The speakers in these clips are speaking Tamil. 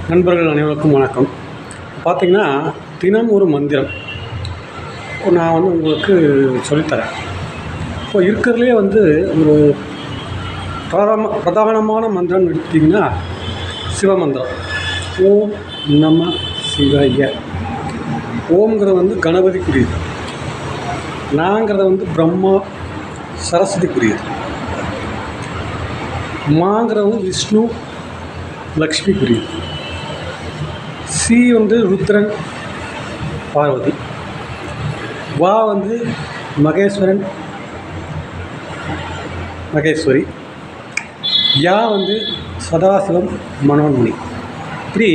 நண்பர்கள் அனைவருக்கும் வணக்கம். பார்த்திங்கன்னா, தினம் ஒரு மந்திரம் நான் உங்களுக்கு சொல்லித்தரேன். இப்போ இருக்கிறதுலே ஒரு பிரதானமான மந்திரம் எடுத்திங்கன்னா சிவமந்திரம். ஓம் நம சிவாய. ஓம்ங்கிறது கணபதிக்குரியது. நாங்கிறது பிரம்மா சரஸ்வதிக்குரியது. மாங்கிறது விஷ்ணு லக்ஷ்மிக்குரியது. சி ருத்ரன் பார்வதி. வா மகேஸ்வரன் மகேஸ்வரி. யா சதாசிவம் மனோன்மணி. இப்படி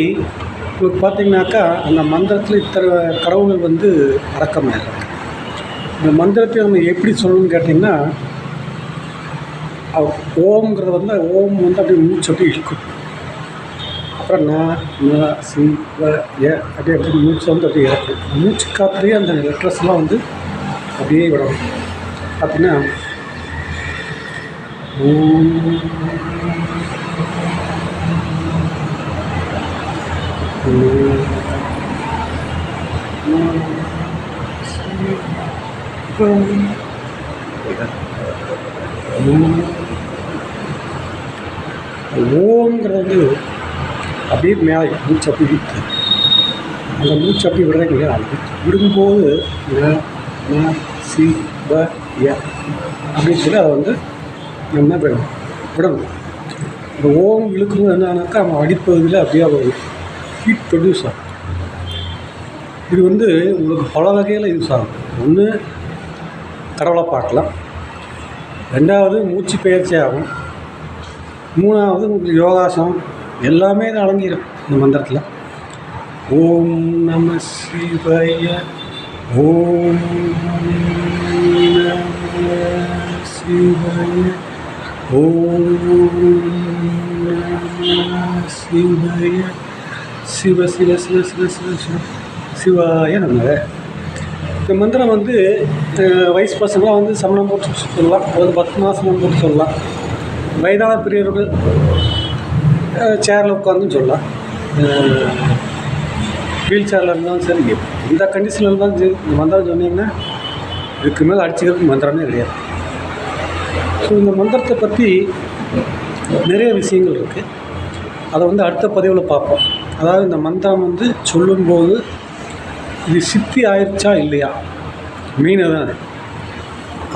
உங்களுக்கு பார்த்திங்கனாக்கா அந்த மந்திரத்தில் இத்தனை கடவுள்கள் அடக்கமாக. இந்த மந்திரத்தை நம்ம எப்படி சொல்லணும்னு கேட்டிங்கன்னா, ஓம்ங்கிறது ஓம் அப்படியே மூச்சு அப்படியே இழுக்கும். அப்புறம் ந சி வ ய அப்படியே மூச்சு அப்படியே இறக்கும். மூச்சு காற்றுலேயே அந்த லெட்டர்ஸ்லாம் அப்படியே விடணும். பார்த்திங்கன்னா ஓம்ங்கிறது அப்படியே மேலே மூச்சு அப்படி விட்டு அந்த மூச்சு அப்படி விடுறீங்க இல்லையா, விடும்போது ந சி வ ய அப்படின்னு சொல்லி அதை நம்ம விடணும். இந்த ஓம் இழுக்கும்போது என்னன்னாக்கா நம்ம அடிப்பகுதியில் அப்படியே ஒரு ஹீட் ப்ரொடியூஸ் ஆகும். இது உங்களுக்கு பல வகையில் யூஸ் ஆகும். ஒன்று, கடவுளை பார்க்கலாம். ரெண்டாவது, மூச்சு பயிற்சி ஆகும். மூணாவது, உங்களுக்கு யோகாசனம் எல்லாமே தான் அடங்கிடும் இந்த மந்திரத்தில். ஓம் நம சிவாய. ஓம் நம சிவாய. ஓம் நம சிவாய. சிவ சிவ சிவ சிவ சிவ சிவ சிவாய நம்ம. இந்த மந்திரம் வயசு பசங்களாம் சமணம் போட்டு சொல்லலாம். அதாவது 10 மாதம் போட்டு சொல்லலாம். வயதான பெரியவர்கள் சேரில் உட்காந்தும் சொல்லலாம். வீல் சேரில் இருந்தாலும் சரி, எந்த கண்டிஷனில் இருந்தாலும் சரி, இந்த மந்திரம் சொன்னீங்கன்னா இதுக்கு மேலே அடிச்சுக்கிறதுக்கு மந்திரமே கிடையாது. ஸோ இந்த மந்திரத்தை பற்றி நிறைய விஷயங்கள் இருக்குது. அதை அடுத்த பதிவில் பார்ப்போம். அதாவது இந்த மந்திரம் சொல்லும்போது இது சித்தி ஆயிடுச்சா இல்லையா, மெயின் தான் அது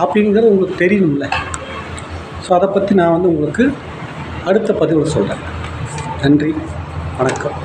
அப்படிங்கிறது உங்களுக்கு தெரியணும்ல. ஸோ அதை பற்றி நான் உங்களுக்கு அடுத்த பதிவில் சொல்கிறேன். நன்றி, வணக்கம்.